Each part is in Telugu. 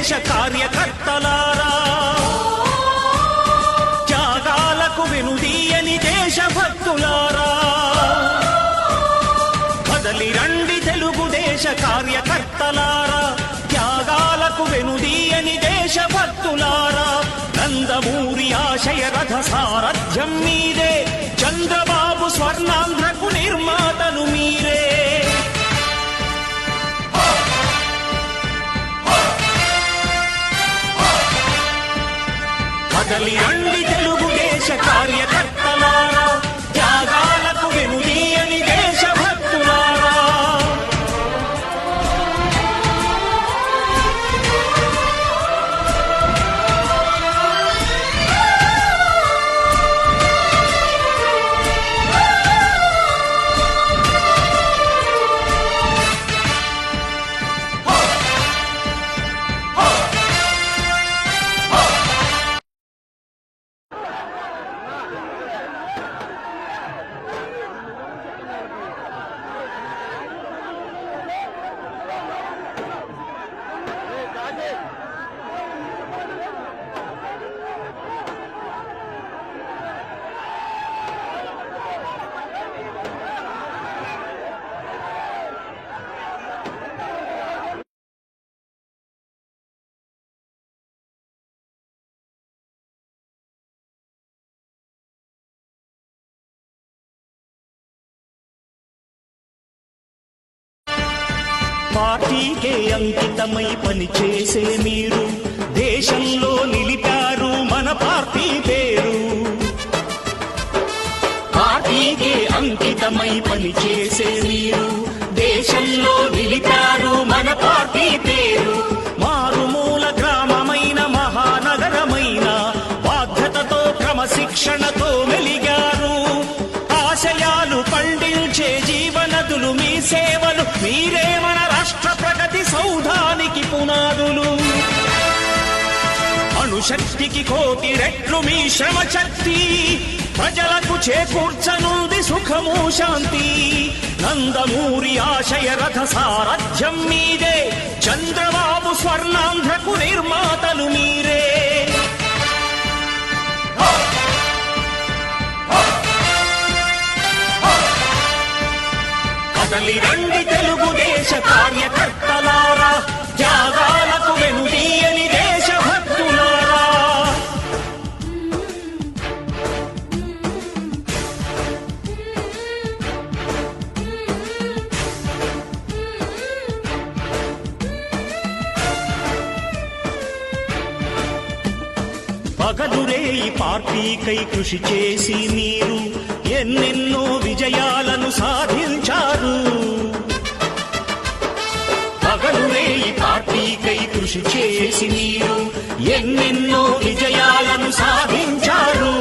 తెలుగుదేశ కార్యకర్తలారా, త్యాగాలకు వెనుదీయని దేశభక్తులారా, కదలి రండి తెలుగుదేశ కార్యకర్తలారా, త్యాగాలకు వెనుదీయని దేశభక్తులారా. నందమూరి ఆశయ రథ సారథ్యం మీదే, చంద్రబాబు స్వర్ణాంధ్రకు నిర్మాతలు మీరే. కదలి రండి తెలుగుదేశ కార్యకర్తలారా, త్యాగాలకు వెనుదీయని దేశభక్తులారా. పార్టీకే అంకితమై పనిచేసే మీరు దేశంలో నిలిపారు మన పార్టీ పేరు. పార్టీకే అంకితమై పనిచేసే మీరు దేశంలో నిలిపారు మన పార్టీ పేరు. మారుమూల గ్రామమైన మహానగరమైన బాధ్యతతో క్రమశిక్షణతో మెలిగారు. ఆశయాలు పండించే జీవనదులు మీ సేవలు, మీరే మన రాష్ట్ర ప్రగతి సౌధానికి పునాదులు. అణుశక్తికి కోటి రెట్లు మీ శ్రమ శక్తి, ప్రజలకు చేకూర్చనుంది సుఖము శాంతి. నందమూరి ఆశయ రథ సారథ్యం మీదే, చంద్రబాబు స్వర్ణాంధ్రకు నిర్మాతలు మీరే. కదలి రండి తెలుగుదేశ కార్యకర్తలారా, త్యాగాలకు వెనుదీయని దేశభక్తులారా. పగలురే ఈ పార్టీకై కృషి చేసి మీరు ఎన్నెన్నో విజయాలను సాధించారు. పగలురే ఈ పార్టీకై కృషి చేసి మీరు ఎన్నెన్నో విజయాలను సాధించారు.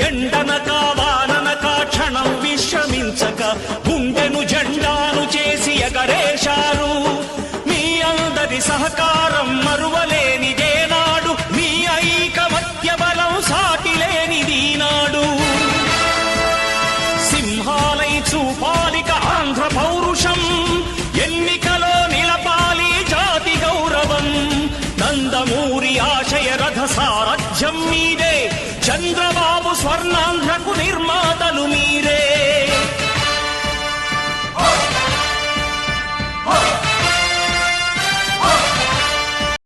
ఎండనక వాననక క్షణం విశ్రమించక గుండెను జెండాను చేసి ఎగరేశారు. మీ అందరి సహకారం మరువలేనిదే నాడు, మీ ఐకమత్య బలం సాటిలేనిది నాడు. సింహాలై చూపాలిక ఆంధ్ర పౌరుషం, ఎన్నికలో నిలపాలి జాతి గౌరవం. నందమూరి ఆశయ రథ సారథ్యం మీదే, చంద్రబాబు స్వర్ణాంధ్రకు నిర్మాణం